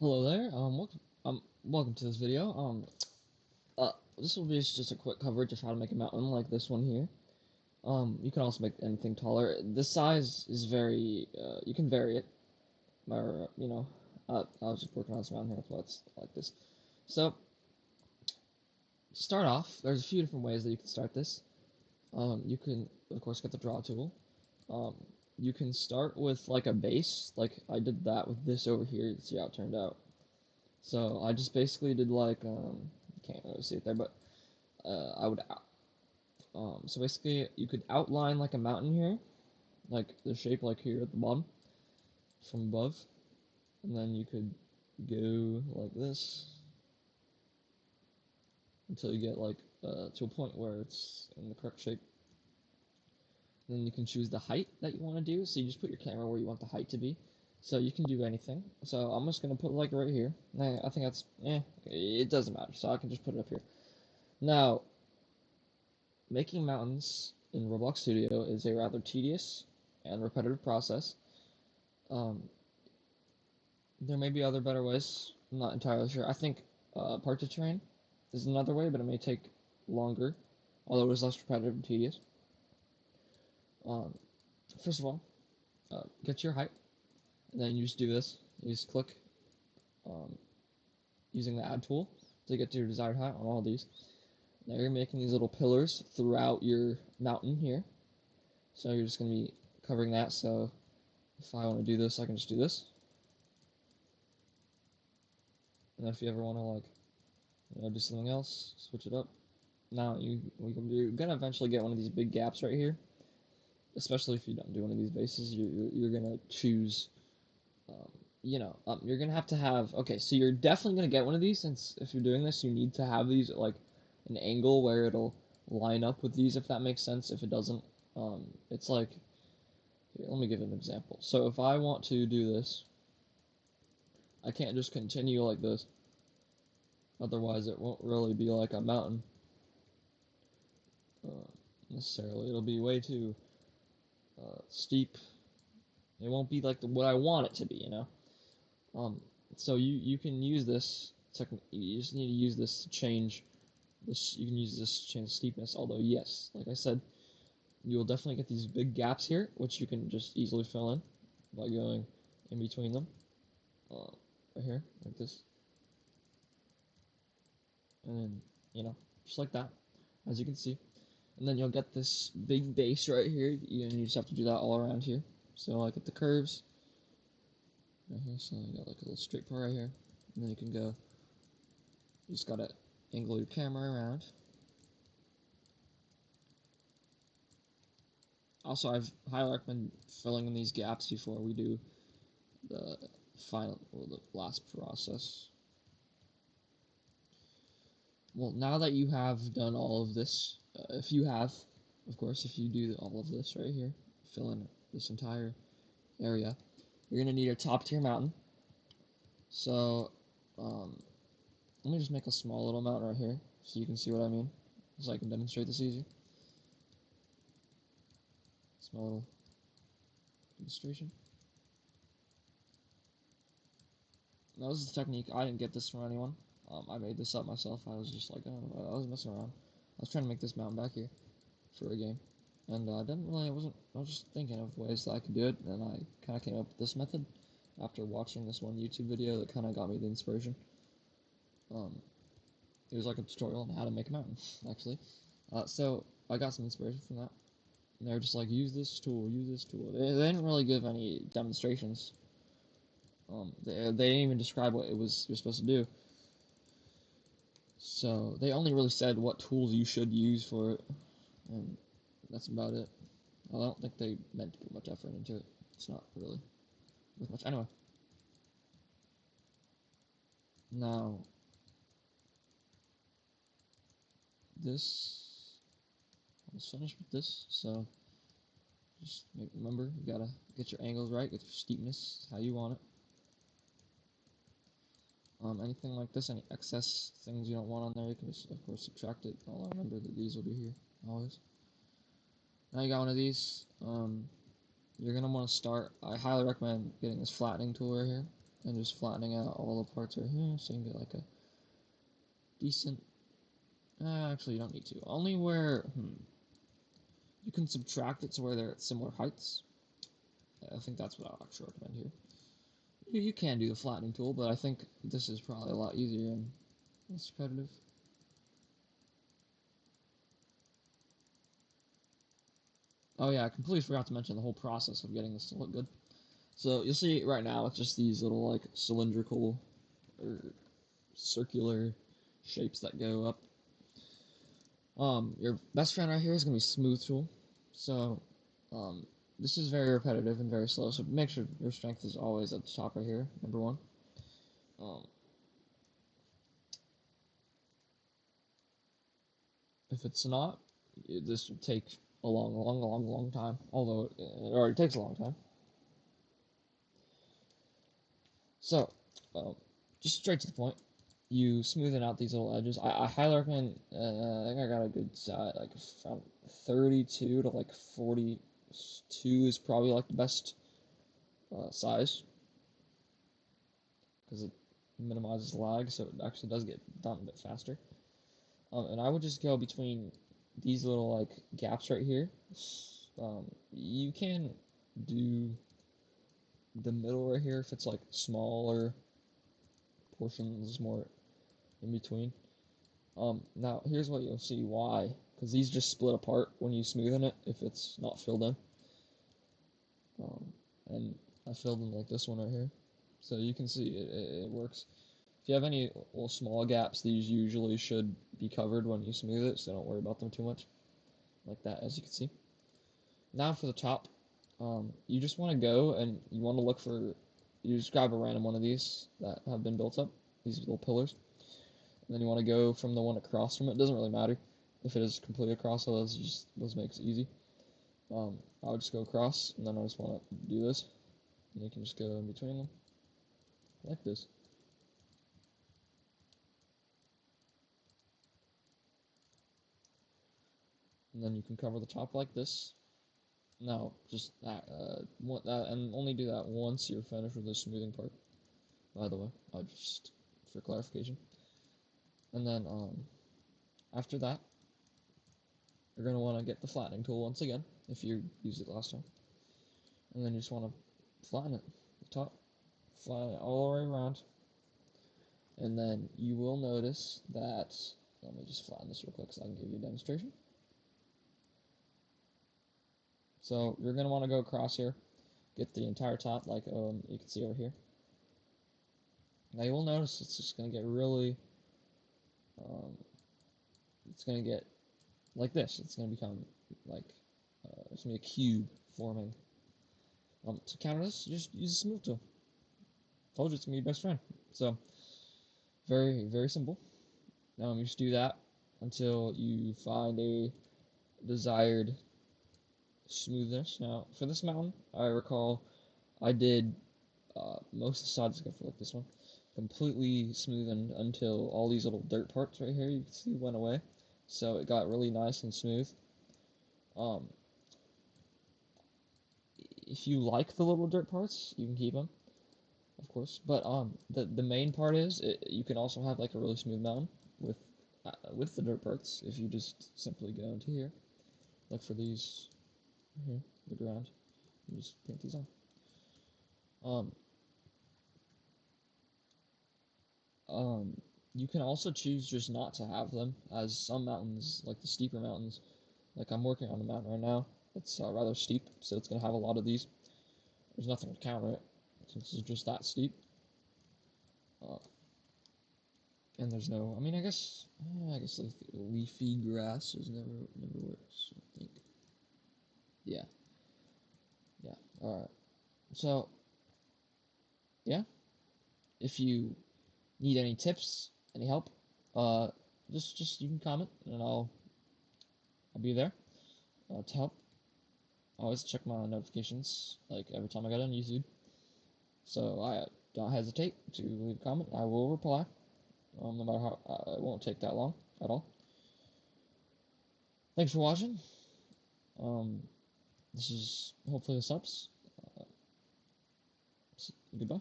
Hello there. Welcome to this video. This will be just a quick coverage of how to make a mountain like this one here. You can also make anything taller. The size is very, you can vary it. Or, I was just working on this mountain here, that's why it's like this. So, to start off, there's a few different ways that you can start this. You can, of course, get the draw tool. Um, you can start with like a base, like I did that with this over here. You see how it turned out. So I just basically did like can't really see it there, but I would so basically you could outline like a mountain here, like the shape like here at the bottom from above, and then you could go like this until you get like to a point where it's in the correct shape. And then you can choose the height that you want to do. So you just put your camera where you want the height to be. So you can do anything. So I'm just gonna put it like right here. I think that's it doesn't matter. So I can just put it up here. Now, making mountains in Roblox Studio is a rather tedious and repetitive process. Um, there may be other better ways. I'm not entirely sure. I think Party Train is another way, but it may take longer, although it is less repetitive and tedious. Um, First of all, get your height, and then you just do this. You just click um, using the Add tool to get to your desired height on all these. Now you're making these little pillars throughout your mountain here. So you're just going to be covering that. So if I want to do this, I can just do this. And if you ever want to do something else, switch it up. Now you're gonna eventually get one of these big gaps right here. Especially if you don't do one of these bases, you're gonna choose. Um, you're gonna have to have. Okay, so you're definitely gonna get one of these since if you're doing this, you need to have these at like an angle where it'll line up with these. If that makes sense. If it doesn't, it's like. Here, let me give an example. So if I want to do this, I can't just continue like this. Otherwise, it won't really be like a mountain uh, necessarily. It'll be way too steep. It won't be like what I want it to be, you know. Um, so you can use this. You just need to use this to change this. You can use this to change steepness. Although yes, like I said, you will definitely get these big gaps here, which you can just easily fill in by going in between them. Right here, like this, and then just like that, as you can see. And then you'll get this big base right here, and you just have to do that all around here. So like at the curves, right here, so you got like a little straight part right here, and then you can go, you just gotta angle your camera around. Also, I've highly recommend filling in these gaps before we do the final, or the last process. Well, now that you have done all of this, if you have, of course, if you do all of this right here, fill in this entire area, you're gonna need a top tier mountain. So, um, let me just make a small little mountain right here so you can see what I mean, so I can demonstrate this easier. Small little demonstration. Now this is the technique. I didn't get this from anyone. I made this up myself. I was just like, oh, I was messing around. I was trying to make this mountain back here for a game, and I didn't really. I was just thinking of ways that I could do it, and I kind of came up with this method after watching this one YouTube video that kind of got me the inspiration. Um, it was like a tutorial on how to make a mountain, actually. So I got some inspiration from that. And they were just like, use this tool, use this tool. They didn't really give any demonstrations. They didn't even describe what you're supposed to do. So they only really said what tools you should use for it, and that's about it. I don't think they meant to put much effort into it. It's not really with much. Anyway, now this. Let's finish with this. So just remember, you gotta get your angles right, get your steepness how you want it. Anything like this, any excess things you don't want on there, you can just, of course, subtract it. I'll remember that these will be here, always. Now you got one of these. You're going to want to start, I highly recommend getting this flattening tool right here. and just flattening out all the parts right here so you can get like a decent. Actually, you don't need to. Only where you can subtract it to where they're at similar heights. I think that's what I'll actually recommend here. You can do the flattening tool, but I think this is probably a lot easier and less repetitive. Oh yeah, I completely forgot to mention the whole process of getting this to look good. So you'll see right now it's just these little like cylindrical or circular shapes that go up. Your best friend right here is gonna be smooth tool. So this is very repetitive and very slow. So make sure your strength is always at the top right here, number one. If it's not, this will take a long time. Although it already takes a long time. So, just straight to the point. You smoothing out these little edges. I highly recommend. I think I got a good size, like from 32 to like 42 is probably like the best size because it minimizes lag, so it actually does get done a bit faster. And I would just go between these little like gaps right here. You can do the middle right here if it's like smaller portions more in between. Now here's what you'll see why, because these just split apart when you smoothen it if it's not filled in. And I filled in like this one right here, so you can see it works. If you have any little small gaps, these usually should be covered when you smooth it, so don't worry about them too much. Like that, as you can see. Now for the top, you just want to go and you want to look for, you just grab a random one of these that have been built up, these little pillars. And then you want to go from the one across from it. Doesn't really matter if it is completely across, so those makes it easy. I would just go across, and then I just want to do this. And you can just go in between them, like this. And then you can cover the top like this. No, just that, and only do that once you're finished with the smoothing part. By the way, just for clarification. And then after that, you're gonna want to get the flattening tool once again if you used it last time. And then you just want to flatten it, the top, flatten it all the way around. And then you will notice that, let me just flatten this real quick so I can give you a demonstration. So you're going to want to go across here, get the entire top like you can see over here. Now you will notice it's just going to get really, it's going to get like this. It's going to become like, it's going to be a cube forming. To counter this, you just use a smooth tool. Told you it's going to be your best friend. So, very, very simple. You just do that until you find a desired smoothness. Now, for this mountain, I recall I did most of the sides except for like this one completely smoothened until all these little dirt parts right here you can see went away. So it got really nice and smooth. If you like the little dirt parts, you can keep them, of course. But the main part is you can also have like a really smooth mountain with the dirt parts if you just simply go into here, look for these here, the ground, and just paint these on. You can also choose just not to have them, as some mountains, like the steeper mountains, like I'm working on a mountain right now, it's rather steep, so it's going to have a lot of these. There's nothing to counter it, since it's just that steep. And there's no, I mean, I guess like leafy grasses never works, I think. Yeah. Alright. So, yeah. If you need any tips, any help, just you can comment, and I'll be there to help. I always check my notifications, like every time I get on YouTube. So don't hesitate to leave a comment. I will reply, no matter how. It won't take that long at all. Thanks for watching. This is hopefully this helps. Goodbye.